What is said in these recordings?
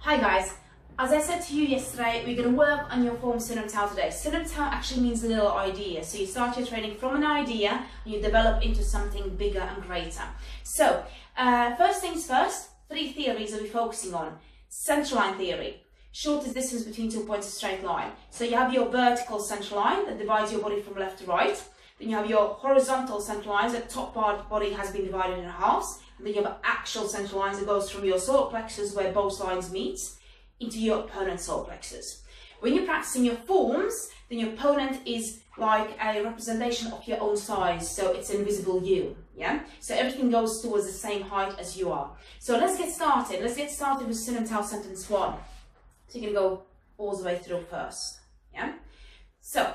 Hi guys, as I said to you yesterday, we're going to work on your form Siu Nim Tao today. Siu Nim Tao actually means a little idea. So you start your training from an idea and you develop into something bigger and greater. So first things first, 3 theories that we're focusing on. Central line theory, shortest distance between 2 points of straight line. So you have your vertical central line that divides your body from left to right. Then you have your horizontal central lines, the top part of the body has been divided in halves. And then you have actual central lines that goes from your solar plexus where both lines meet into your opponent's solar plexus. When you're practicing your forms, then your opponent is like a representation of your own size, so it's invisible you, yeah? So everything goes towards the same height as you are. So let's get started. Let's get started with Siu Nim Tao sentence 1. So you're gonna go all the way through first, yeah? So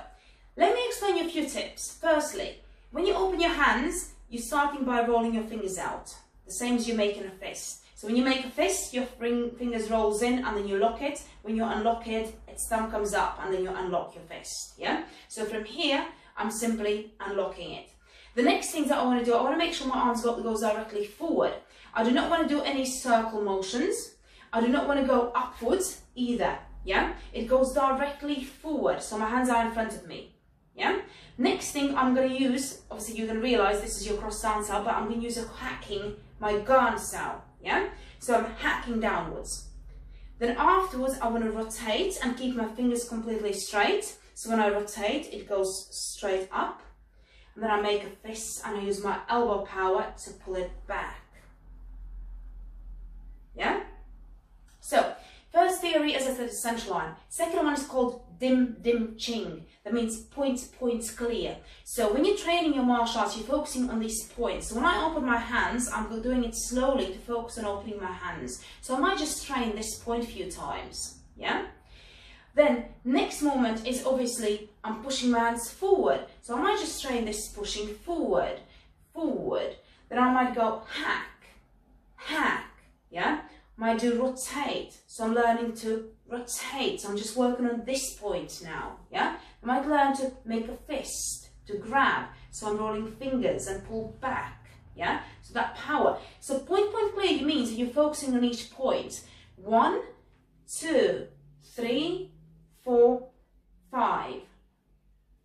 let me explain you a few tips. Firstly, when you open your hands, you're starting by rolling your fingers out, the same as you make in a fist. So when you make a fist, your fingers rolls in and then you lock it. When you unlock it, its thumb comes up and then you unlock your fist, yeah? So from here, I'm simply unlocking it. The next thing that I want to do, I want to make sure my arms goes directly forward. I do not want to do any circle motions. I do not want to go upwards either, yeah? It goes directly forward, so my hands are in front of me, yeah? Next thing I'm going to use, obviously you're going to realize this is your cross down style, but I'm going to use a hacking, my gun style, yeah? So I'm hacking downwards. Then afterwards I want to rotate and keep my fingers completely straight. So when I rotate, it goes straight up. And then I make a fist and I use my elbow power to pull it back. Yeah? So, first theory, as I said, is central line. Second one is called dim Ching. That means points clear. So when you're training your martial arts, you're focusing on these points. So when I open my hands, I'm doing it slowly to focus on opening my hands. So I might just train this point a few times. Yeah? Then next moment is obviously I'm pushing my hands forward. So I might just train this pushing forward. Then I might go hack. Yeah? Might do rotate, so I'm learning to rotate, so I'm just working on this point now, yeah? I might learn to make a fist, to grab, so I'm rolling fingers and pull back, yeah? So that power. So point clear means that you're focusing on each point. 1, 2, 3, 4, 5,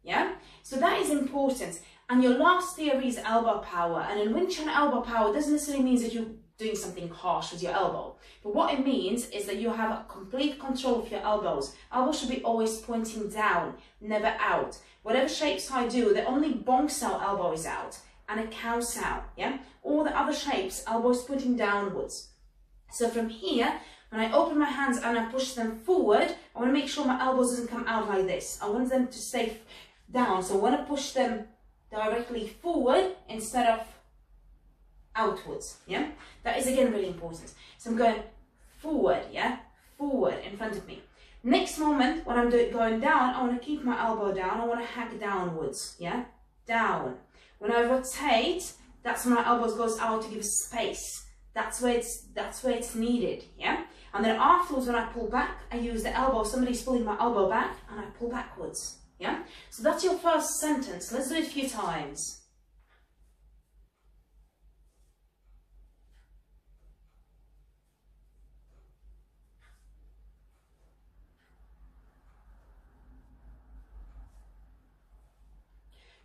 yeah? So that is important. And your last theory is elbow power, and in Wing Chun, elbow power doesn't necessarily mean that you're doing something harsh with your elbow. But what it means is that you have a complete control of your elbows. Elbows should be always pointing down, never out. Whatever shapes I do, the only bong style elbow is out and a cow style, yeah? All the other shapes, elbows pointing downwards. So from here, when I open my hands and I push them forward, I want to make sure my elbows doesn't come out like this. I want them to stay down. So I want to push them directly forward instead of outwards, yeah? That is again really important. So I'm going forward, yeah? Forward in front of me. Next moment, when I'm going down, I want to keep my elbow down. I want to hack downwards, yeah? Down. When I rotate, that's when my elbows goes out to give space. That's where it's needed, yeah? And then afterwards, when I pull back, I use the elbow. Somebody's pulling my elbow back, and I pull backwards, yeah? So that's your first sentence. Let's do it a few times.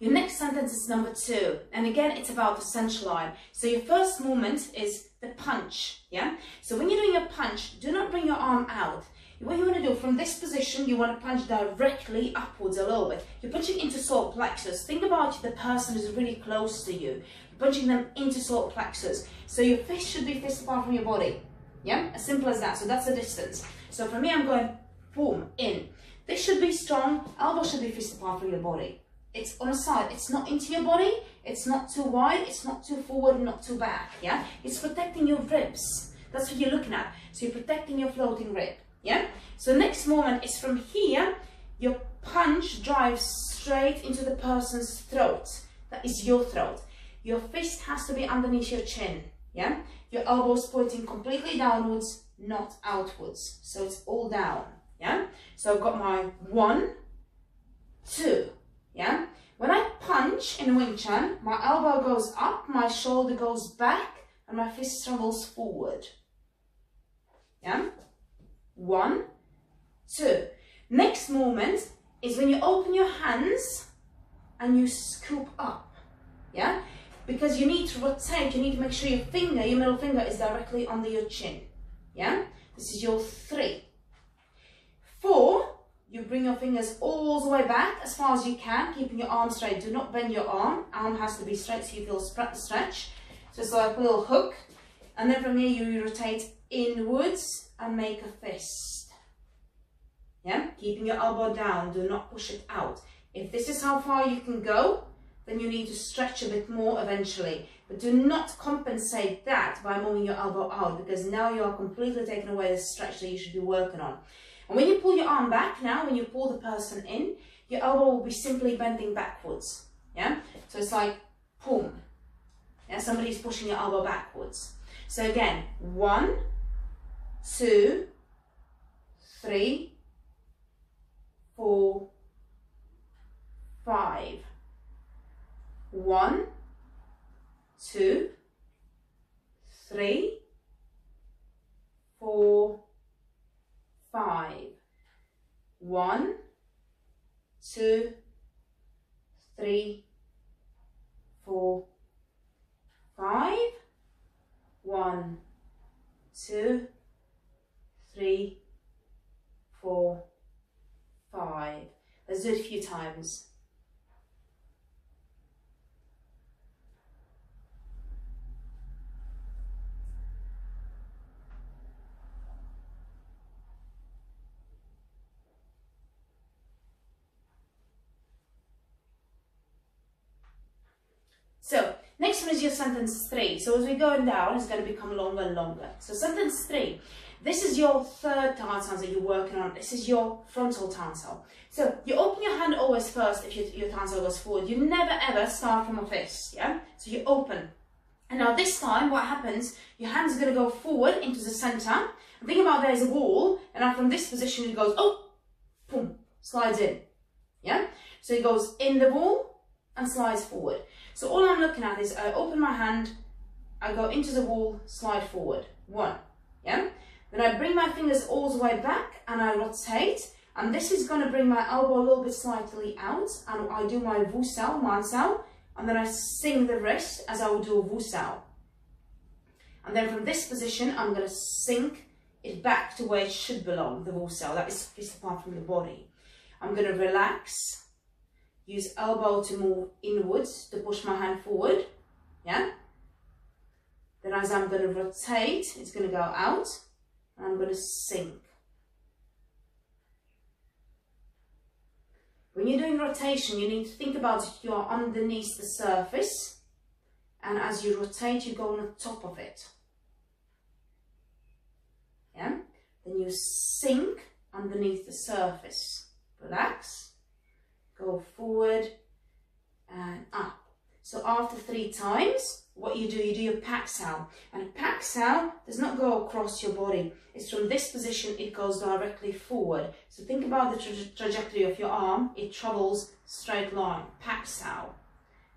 Your next sentence is number 2, and again it's about the central line. So your first movement is the punch, yeah? So when you're doing a punch, do not bring your arm out. What you want to do from this position, you want to punch directly upwards a little bit. You're punching into solar plexus. Think about the person who's really close to you. You're punching them into solar plexus. So your fist should be fist apart from your body, yeah? As simple as that. So that's the distance. So for me, I'm going boom, in. This should be strong. Elbow should be fist apart from your body. It's on a side, it's not into your body, it's not too wide, it's not too forward, not too back, yeah? It's protecting your ribs. That's what you're looking at. So you're protecting your floating rib, yeah? So next moment is from here, your punch drives straight into the person's throat. That is your throat. Your fist has to be underneath your chin, yeah? Your elbows pointing completely downwards, not outwards. So it's all down, yeah? So I've got my 1, 2, yeah? When I punch in Wing Chun, my elbow goes up, my shoulder goes back, and my fist travels forward. Yeah? 1, 2. Next movement is when you open your hands and you scoop up, yeah? Because you need to rotate, you need to make sure your finger, your middle finger is directly under your chin, yeah? This is your 3. 4, you bring your fingers all the way back as far as you can, keeping your arm straight. Do not bend your arm. Arm has to be straight so you feel stretch. So it's like a little hook. And then from here you rotate inwards and make a fist. Yeah, keeping your elbow down. Do not push it out. If this is how far you can go, then you need to stretch a bit more eventually. But do not compensate that by moving your elbow out, because now you are completely taking away the stretch that you should be working on. And when you pull your arm back now, when you pull the person in, your elbow will be simply bending backwards. Yeah? So it's like, boom. Yeah, somebody's pushing your elbow backwards. So again, 1, 2, 3, 4, 5. 1, 2, 3, 4, 5. 1, 2, 3, 4, 5. 1, 2, 3, 4, 5. Let's do it a few times. So, next one is your sentence 3. So as we're going down, it's going to become longer and longer. So sentence 3, this is your third tarnsal that you're working on. This is your frontal tarnsal. So you open your hand always first if your tarnsal goes forward. You never ever start from a fist, yeah? So you open. And now this time, what happens, your hand's going to go forward into the center. And think about there's a wall, and now from this position it goes, oh, boom, slides in, yeah? So it goes in the wall and slides forward. So all I'm looking at is I open my hand, I go into the wall, slide forward. 1, yeah? Then I bring my fingers all the way back and I rotate, and this is going to bring my elbow a little bit slightly out, and I do my Wusao, Mansao, and then I sing the wrist as I would do a Wusao. And then from this position, I'm going to sink it back to where it should belong, the Wusao, that is fist apart from the body. I'm going to relax. Use elbow to move inwards to push my hand forward, yeah? Then as I'm going to rotate, it's going to go out, and I'm going to sink. When you're doing rotation, you need to think about you're underneath the surface, and as you rotate, you go on the top of it, yeah? Then you sink underneath the surface. Relax. Go forward and up. So after 3 times, what you do your pak sao. And a pak sao does not go across your body. It's from this position, it goes directly forward. So think about the trajectory of your arm. It travels straight line. Pak sao.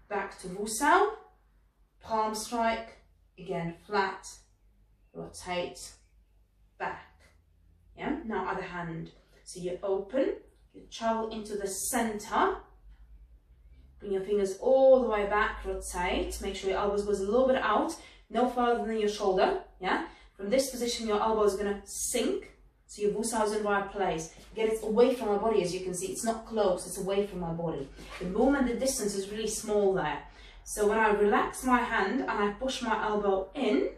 Back to Wusao. Palm strike. Again, flat. Rotate. Back. Yeah. Now other hand. So you open. You travel into the center, bring your fingers all the way back, rotate, make sure your elbows goes a little bit out, no further than your shoulder, yeah? From this position, your elbow is going to sink, so your Wusao is in the right place. Again, it's away from my body, as you can see, it's not close, it's away from my body. The movement, the distance is really small there. So when I relax my hand and I push my elbow in,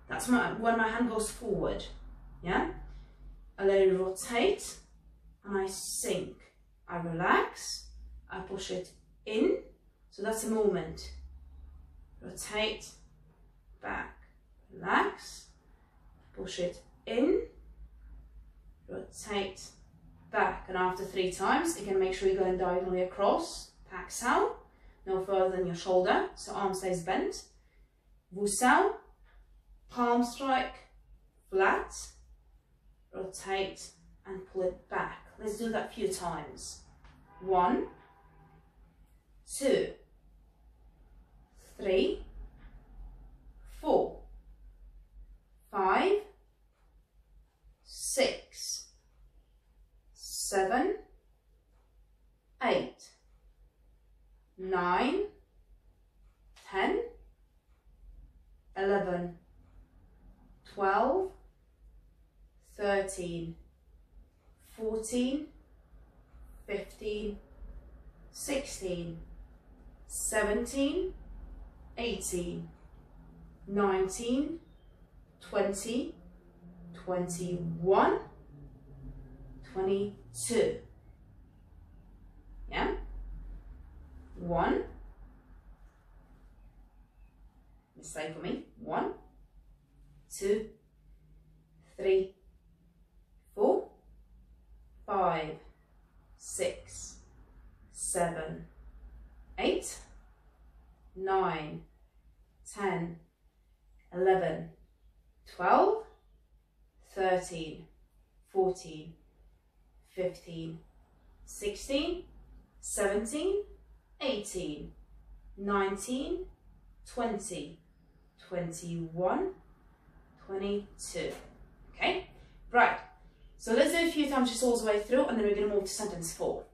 that's when my hand goes forward, yeah? I let it rotate, and I sink. I relax, I push it in, so that's a movement. Rotate, back, relax, push it in, rotate, back, and after 3 times, again make sure you're going diagonally across, pak sao, no further than your shoulder, so arm stays bent, Wusao, palm strike, flat, rotate, and pull it back. Let's do that a few times. 1, 2, 3, 4, 5, 6, 13, 14, 15, 16, 17, 18, 19, 20, 21, 22. Yeah? 1. Mistake for me. 1, 2, 3, 4, 5, 6, 7, 8, 9, 10, 11, 12, 13, 14, 15, 16, 17, 18, 19, 20, 21, 22. Okay, right. So let's do a few times just all the way through, and then we're going to move to sentence 4.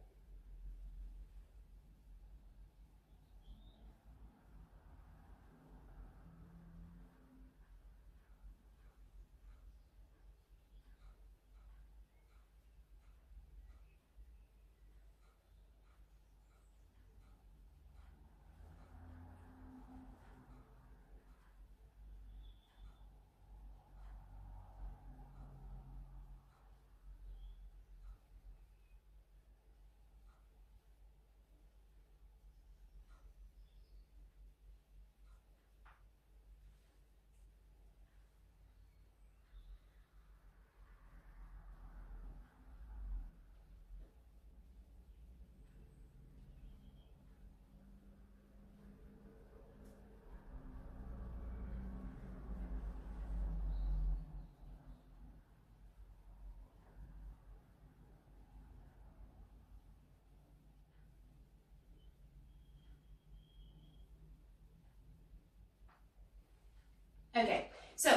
Okay, so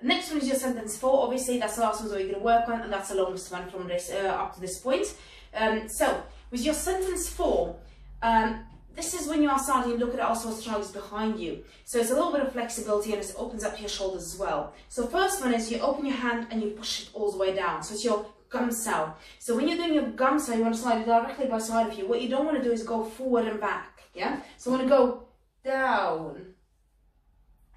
next one is your sentence 4. Obviously, that's the last one that we're going to work on, and that's the longest one from this up to this point. So with your sentence 4, this is when you are starting to look at all sorts of shoulders behind you. So it's a little bit of flexibility, and it opens up your shoulders as well. So first one is you open your hand and you push it all the way down. So it's your gum sao. So when you're doing your gum sao, you want to slide it directly by side of you. What you don't want to do is go forward and back. Yeah. So I want to go down.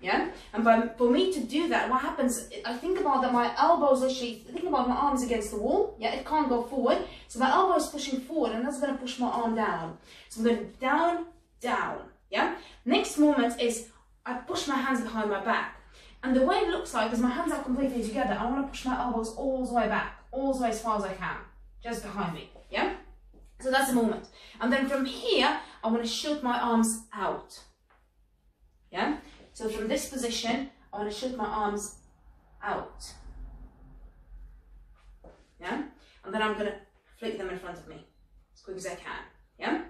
Yeah, and for me to do that, what happens, I think about that my elbows literally, think about my arms against the wall. Yeah, it can't go forward. So my elbow is pushing forward, and that's going to push my arm down. So I'm going down, down. Yeah, next moment is I push my hands behind my back. And the way it looks like is my hands are completely together. I want to push my elbows all the way back, all the way as far as I can, just behind me. Yeah, so that's the moment. And then from here, I want to shoot my arms out. Yeah. So from this position, I want to shoot my arms out. Yeah? And then I'm going to flick them in front of me as quick as I can. Yeah?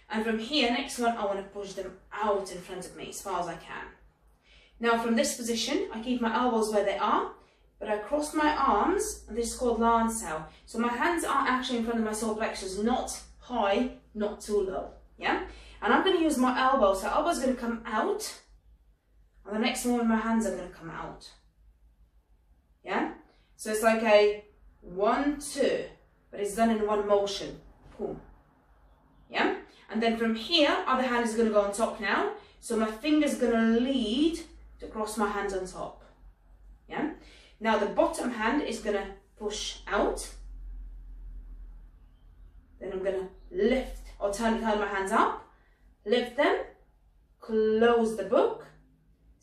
And from here, next one, I want to push them out in front of me as far as I can. Now from this position, I keep my elbows where they are, but I cross my arms, and this is called lan sao. So my hands are actually in front of my solar plexus, not high, not too low. Yeah? And I'm going to use my elbow. So elbow's going to come out. And the next moment, my hands are going to come out. Yeah? So it's like a 1, 2, but it's done in one motion. Boom. Yeah? And then from here, other hand is going to go on top now. So my finger's going to lead to cross my hands on top. Yeah? Now the bottom hand is going to push out. Then I'm going to lift, or turn my hands up. Lift them. Close the book.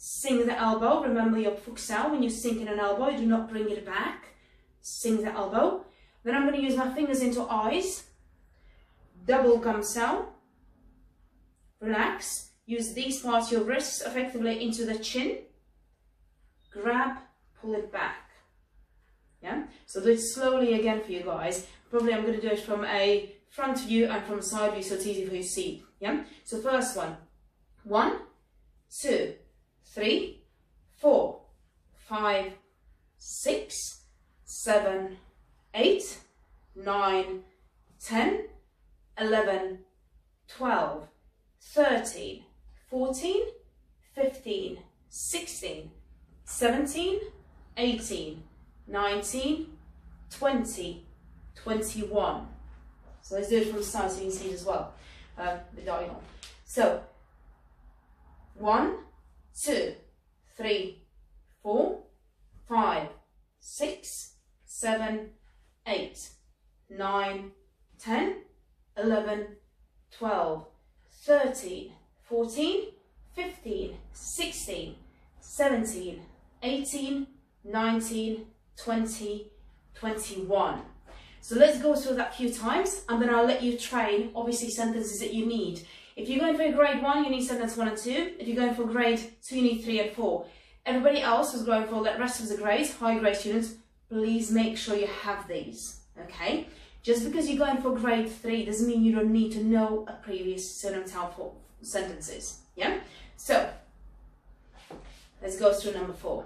Sink the elbow. Remember your fuksao. When you sink in an elbow, you do not bring it back. Sink the elbow. Then I'm going to use my fingers into eyes. Double gum sao. Relax. Use these parts, your wrists, effectively into the chin. Grab, pull it back. Yeah. So do it slowly again for you guys. Probably I'm going to do it from a front view and from a side view, so it's easy for you to see. Yeah. So first one. 1, 2, 3, 4, 5, 6, 7, 8, 9, 10, 11, 12, 13, 14, 15, 16, 17, 18, 19, 20, 21. So let's do it from the side so you can see it as well, the diagonal. So 1, 2, 3, 4, 5, 6, 7, 8, 9, 10, 11, 12, 13, 14, 15, 16, 17, 18, 19, 20, 21. So let's go through that a few times and then I'll let you train, obviously, sentences that you need. If you're going for a grade 1, you need sentence 1 and 2. If you're going for grade 2, you need 3 and 4. Everybody else who's going for the rest of the grades, high grade students, please make sure you have these, okay? Just because you're going for grade 3 doesn't mean you don't need to know a previous Siu Nim Tao Form sentences, yeah? So, let's go through number 4.